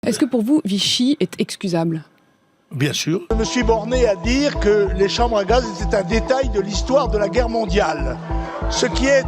Est-ce que pour vous, Vichy est excusable ? Bien sûr. Je me suis borné à dire que les chambres à gaz étaient un détail de l'histoire de la guerre mondiale. Ce qui est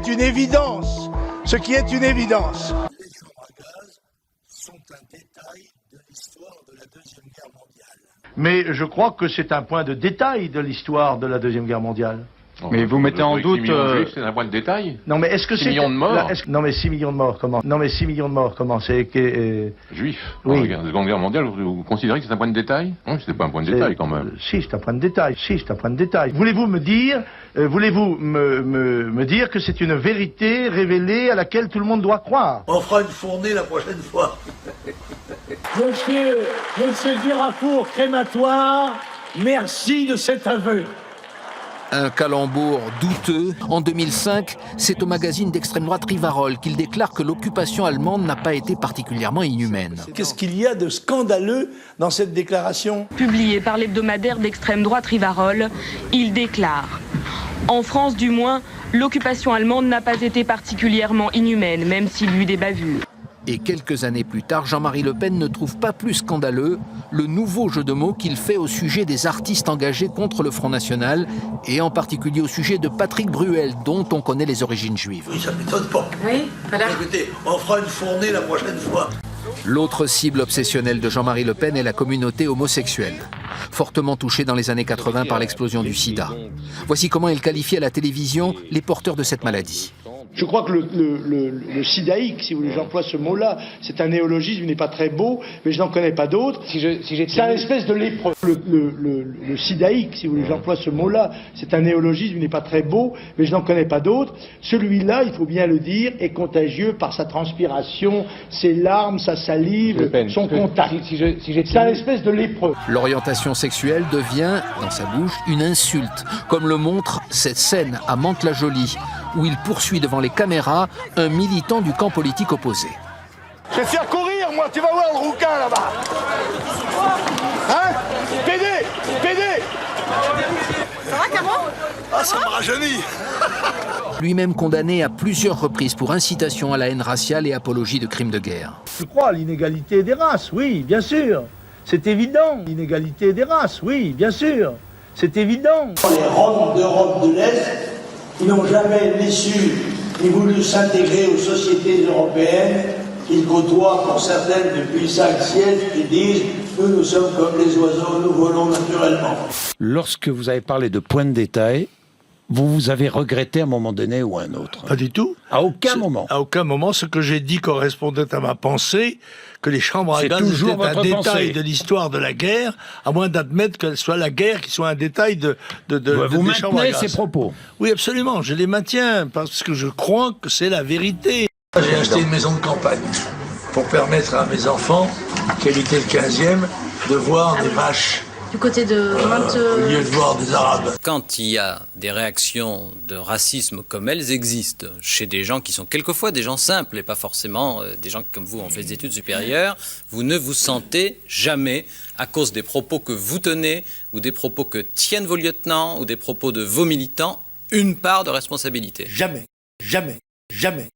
une évidence. Ce qui est une évidence. Les chambres à gaz sont un détail de l'histoire de la Deuxième Guerre mondiale. Mais je crois que c'est un point de détail de l'histoire de la Deuxième Guerre mondiale. Mais vous mettez en doute... 6 millions de juifs, c'est un point de détail. Non mais est-ce que 6 millions de morts. Non mais 6 millions de morts, comment? Non mais 6 millions de morts, comment? C'est que... Juifs. Oui. Dans la Seconde Guerre mondiale, vous considérez que c'est un point de détail? Non, c'était pas un point de détail quand même. Si, c'est un point de détail. Si, c'est un point de détail. Voulez-vous me dire, me dire que c'est une vérité révélée à laquelle tout le monde doit croire? On fera une fournée la prochaine fois. Monsieur Durafour, crématoire, merci de cet aveu. Un calembour douteux. En 2005, c'est au magazine d'extrême droite Rivarol qu'il déclare que l'occupation allemande n'a pas été particulièrement inhumaine. Qu'est-ce qu'il y a de scandaleux dans cette déclaration? Publié par l'hebdomadaire d'extrême droite Rivarol, il déclare « En France du moins, l'occupation allemande n'a pas été particulièrement inhumaine, même s'il y eut des bavures. » Et quelques années plus tard, Jean-Marie Le Pen ne trouve pas plus scandaleux le nouveau jeu de mots qu'il fait au sujet des artistes engagés contre le Front National et en particulier au sujet de Patrick Bruel, dont on connaît les origines juives. Oui, ça m'étonne pas. Oui, voilà. Écoutez, on fera une fournée la prochaine fois. L'autre cible obsessionnelle de Jean-Marie Le Pen est la communauté homosexuelle, fortement touchée dans les années 80 par l'explosion du sida. Voici comment il qualifie à la télévision les porteurs de cette maladie. Je crois que le sidaïque, si vous voulez, j'emploie ce mot-là, c'est un néologisme, il n'est pas très beau, mais je n'en connais pas d'autres. C'est un espèce de lépreux. Le sidaïque, si vous voulez, j'emploie ce mot-là, c'est un néologisme, il n'est pas très beau, mais je n'en connais pas d'autres. Celui-là, il faut bien le dire, est contagieux par sa transpiration, ses larmes, sa salive, son contact. C'est un espèce de lépreux. L'orientation sexuelle devient, dans sa bouche, une insulte, comme le montre cette scène à Mantes-la-Jolie, où il poursuit devant les caméras un militant du camp politique opposé. Je vais te faire courir, moi, tu vas voir le rouquin là-bas. Hein? PD! Ça va, Cameron? Ah, ça me rajeunit. Lui-même condamné à plusieurs reprises pour incitation à la haine raciale et apologie de crimes de guerre. Je crois à l'inégalité des races, oui, bien sûr. C'est évident. L'inégalité des races, oui, bien sûr. C'est évident. Les Roms d'Europe de l'Est, qui n'ont jamais ni su ni voulu s'intégrer aux sociétés européennes, qu'ils côtoient pour certaines depuis 5 siècles, qui disent « nous sommes comme les oiseaux, nous volons naturellement ». Lorsque vous avez parlé de point de détail, vous avez regretté à un moment donné ou à un autre? Pas du tout. À aucun moment. À aucun moment, ce que j'ai dit correspondait à ma pensée, que les chambres à gaz étaient un détail de l'histoire de la guerre, à moins d'admettre qu'elle soit la guerre qui soit un détail de vous des chambres à maintenez gaz. ces propos? Oui, absolument, je les maintiens, parce que je crois que c'est la vérité. J'ai acheté une maison de campagne pour permettre à mes enfants, qui habitaient le 15e, de voir des vaches. Du côté de Au lieu de voir des Arabes. Quand il y a des réactions de racisme comme elles existent chez des gens qui sont quelquefois des gens simples et pas forcément des gens qui comme vous ont fait des études supérieures, vous ne vous sentez jamais, à cause des propos que vous tenez ou des propos que tiennent vos lieutenants ou des propos de vos militants, une part de responsabilité. Jamais, jamais, jamais.